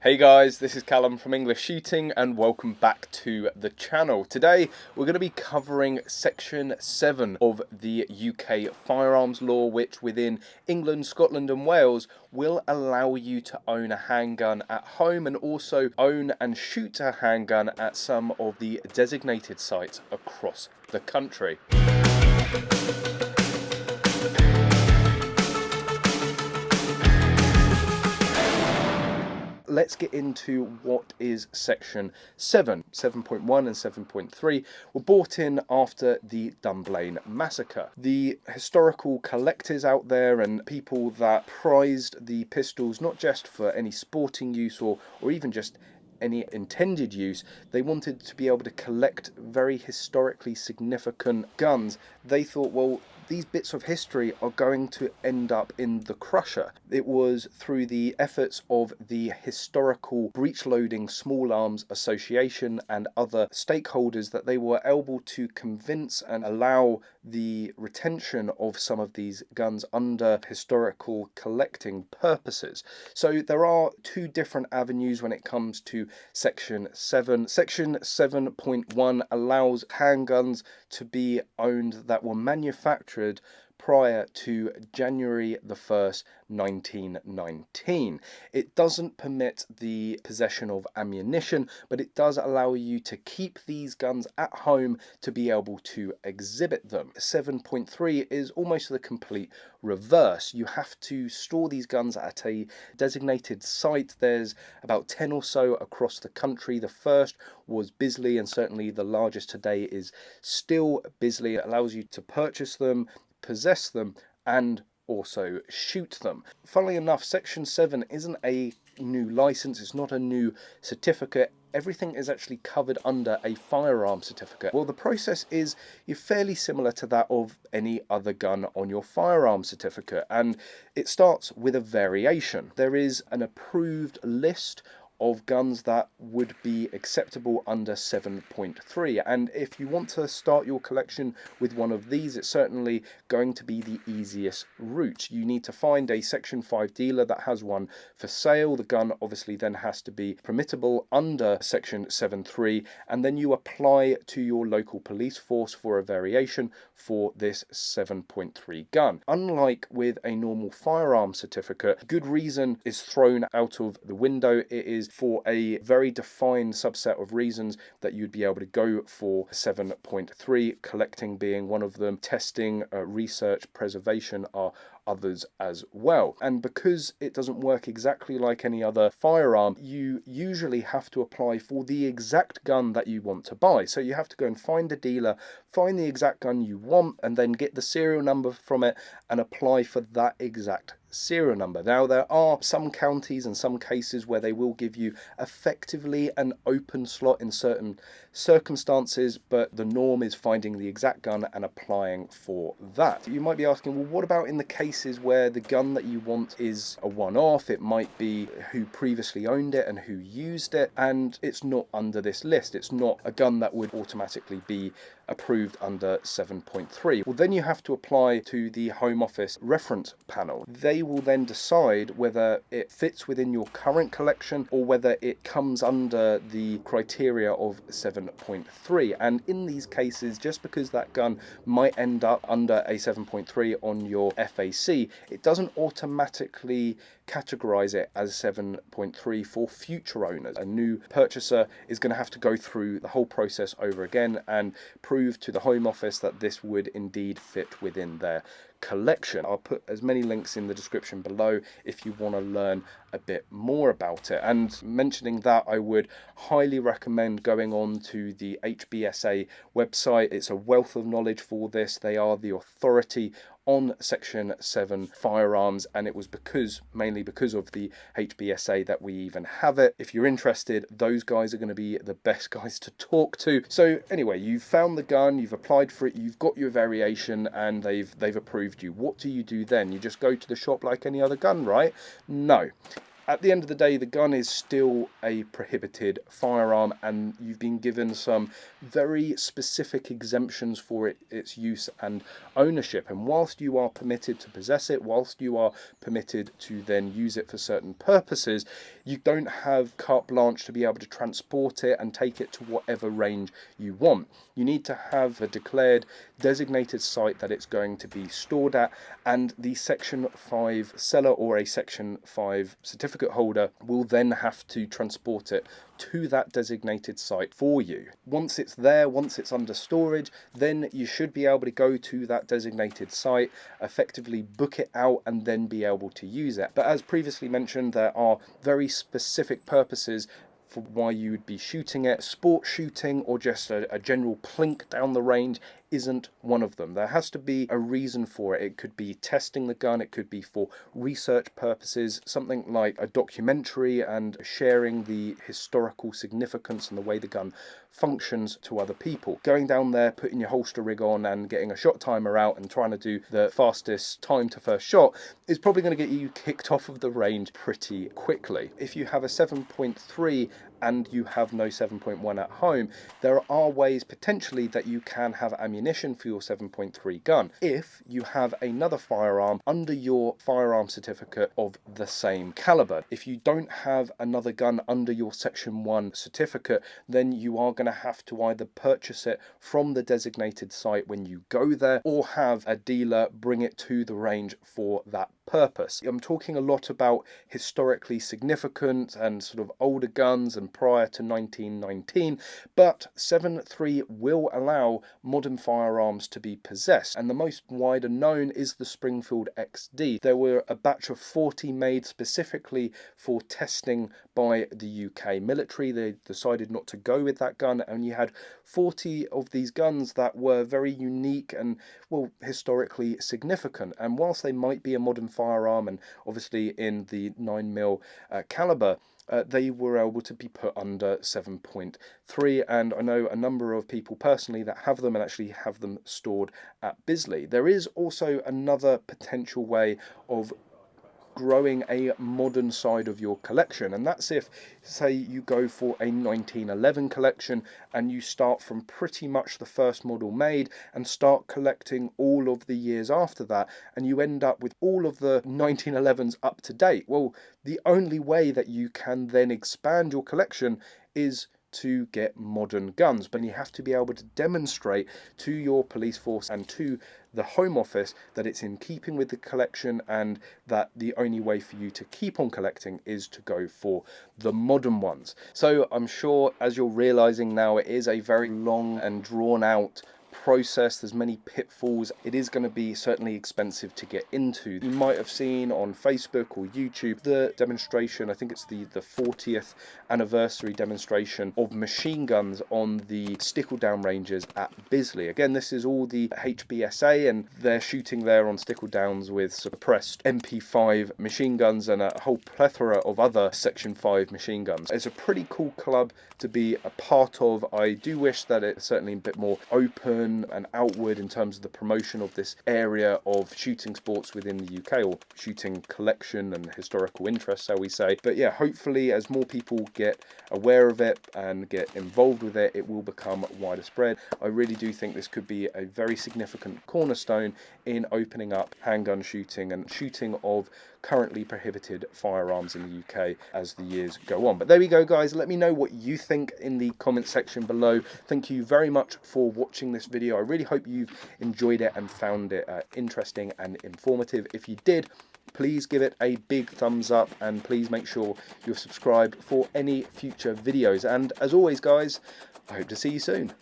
Hey guys, this is Callum from EnglishShooting and welcome back to the channel. Today we're going to be covering section 7 of the UK firearms law, which within England, Scotland and Wales will allow you to own a handgun at home and also own and shoot a handgun at some of the designated sites across the country. Let's get into what is section 7. 7.1 and 7.3 were brought in after the Dunblane massacre. The historical collectors out there and people that prized the pistols not just for any sporting use or even just any intended use, they wanted to be able to collect very historically significant guns. They thought, well, these bits of history are going to end up in the crusher. It was through the efforts of the Historical Breech Loading Small Arms Association and other stakeholders that they were able to convince and allow the retention of some of these guns under historical collecting purposes. So there are two different avenues when it comes to section 7. Section 7.1 allows handguns to be owned that were manufactured prior to January the 1st, 1919. It doesn't permit the possession of ammunition, but it does allow you to keep these guns at home to be able to exhibit them. 7.3 is almost the complete reverse. You have to store these guns at a designated site. There's about 10 or so across the country. The first was Bisley, and certainly the largest today is still Bisley. It allows you to purchase them, possess them, and also shoot them. Funnily enough, section 7 isn't a new license, it's not a new certificate. Everything is actually covered under a firearm certificate. Well, the process is fairly similar to that of any other gun on your firearm certificate, and it starts with a variation. There is an approved list of guns that would be acceptable under 7.3, and if you want to start your collection with one of these, it's certainly going to be the easiest route. You need to find a section 5 dealer that has one for sale. The gun obviously then has to be permittable under section 7.3, and then you apply to your local police force for a variation for this 7.3 gun. Unlike with a normal firearm certificate, good reason is thrown out of the window. It is for a very defined subset of reasons that you'd be able to go for 7.3, collecting being one of them, testing, research, preservation are others as well. And because it doesn't work exactly like any other firearm, you usually have to apply for the exact gun that you want to buy. So you have to go and find a dealer, find the exact gun you want, and then get the serial number from it and apply for that exact serial number. Now, there are some counties and some cases where they will give you effectively an open slot in certain circumstances, but the norm is finding the exact gun and applying for that. You might be asking, well, what about in the cases where the gun that you want is a one-off? It might be who previously owned it and who used it, and it's not under this list. It's not a gun that would automatically be approved under 7.3. Well, then you have to apply to the Home Office reference panel. They will then decide whether it fits within your current collection or whether it comes under the criteria of 7.3. And in these cases, just because that gun might end up under a 7.3 on your FAC, it doesn't automatically categorize it as 7.3 for future owners. A new purchaser is going to have to go through the whole process over again and prove to the Home Office that this would indeed fit within their collection. I'll put as many links in the description below if you want to learn a bit more about it. And mentioning that, I would highly recommend going on to the HBSA website. It's a wealth of knowledge for this. They are the authority on section 7 firearms, and it was mainly because of the HBSA that we even have it. If you're interested, those guys are going to be the best guys to talk to. So anyway, you've found the gun, you've applied for it, you've got your variation, and they've approved you. What do you do then? You just go to the shop like any other gun, right? No. At the end of the day, the gun is still a prohibited firearm, and you've been given some very specific exemptions for its use and ownership. And whilst you are permitted to possess it, whilst you are permitted to then use it for certain purposes, you don't have carte blanche to be able to transport it and take it to whatever range you want. You need to have a declared designated site that it's going to be stored at, and the Section 5 seller or a Section 5 certificate holder will then have to transport it to that designated site for you. Once it's there, once it's under storage, then you should be able to go to that designated site, effectively book it out, and then be able to use it. But as previously mentioned, there are very specific purposes for why you would be shooting it. Sport shooting or just a general plink down the range isn't one of them. There has to be a reason for it. It could be testing the gun, it could be for research purposes, something like a documentary and sharing the historical significance and the way the gun functions to other people. Going down there, putting your holster rig on and getting a shot timer out and trying to do the fastest time to first shot is probably going to get you kicked off of the range pretty quickly. If you have a 7.3 and you have no 7.1 at home, there are ways potentially that you can have ammunition for your 7.3 gun if you have another firearm under your firearm certificate of the same caliber. If you don't have another gun under your Section 1 certificate, then you are going to have to either purchase it from the designated site when you go there, or have a dealer bring it to the range for that purpose. I'm talking a lot about historically significant and sort of older guns and prior to 1919, but 7.3 will allow modern firearms to be possessed, and the most wider known is the Springfield XD. There were a batch of 40 made specifically for testing by the UK military. They decided not to go with that gun, and you had 40 of these guns that were very unique and, well, historically significant. And whilst they might be a modern firearm and obviously in the 9mm caliber, they were able to be put under 7.3, and I know a number of people personally that have them and actually have them stored at Bisley. There is also another potential way of growing a modern side of your collection, and that's if, say, you go for a 1911 collection and you start from pretty much the first model made and start collecting all of the years after that, and you end up with all of the 1911s up to date. Well, the only way that you can then expand your collection is to get modern guns, but you have to be able to demonstrate to your police force and to the Home Office that it's in keeping with the collection, and that the only way for you to keep on collecting is to go for the modern ones. So I'm sure, as you're realizing now, it is a very long and drawn out process. There's many pitfalls. It is going to be certainly expensive to get into. You might have seen on Facebook or YouTube the demonstration, I think it's the 40th anniversary demonstration of machine guns on the Stickledown ranges at Bisley. Again, this is all the HBSA, and they're shooting there on Stickledowns with suppressed MP5 machine guns and a whole plethora of other Section 5 machine guns. It's a pretty cool club to be a part of. I do wish that it's certainly a bit more open and outward in terms of the promotion of this area of shooting sports within the UK, or shooting collection and historical interest, shall we say. But yeah, hopefully as more people get aware of it and get involved with it, it will become wider spread. I really do think this could be a very significant cornerstone in opening up handgun shooting and shooting of currently prohibited firearms in the UK as the years go on. But there we go, guys. Let me know what you think in the comment section below. Thank you very much for watching this video. I really hope you've enjoyed it and found it interesting and informative. If you did, please give it a big thumbs up, and please make sure you're subscribed for any future videos. And as always, guys, I hope to see you soon.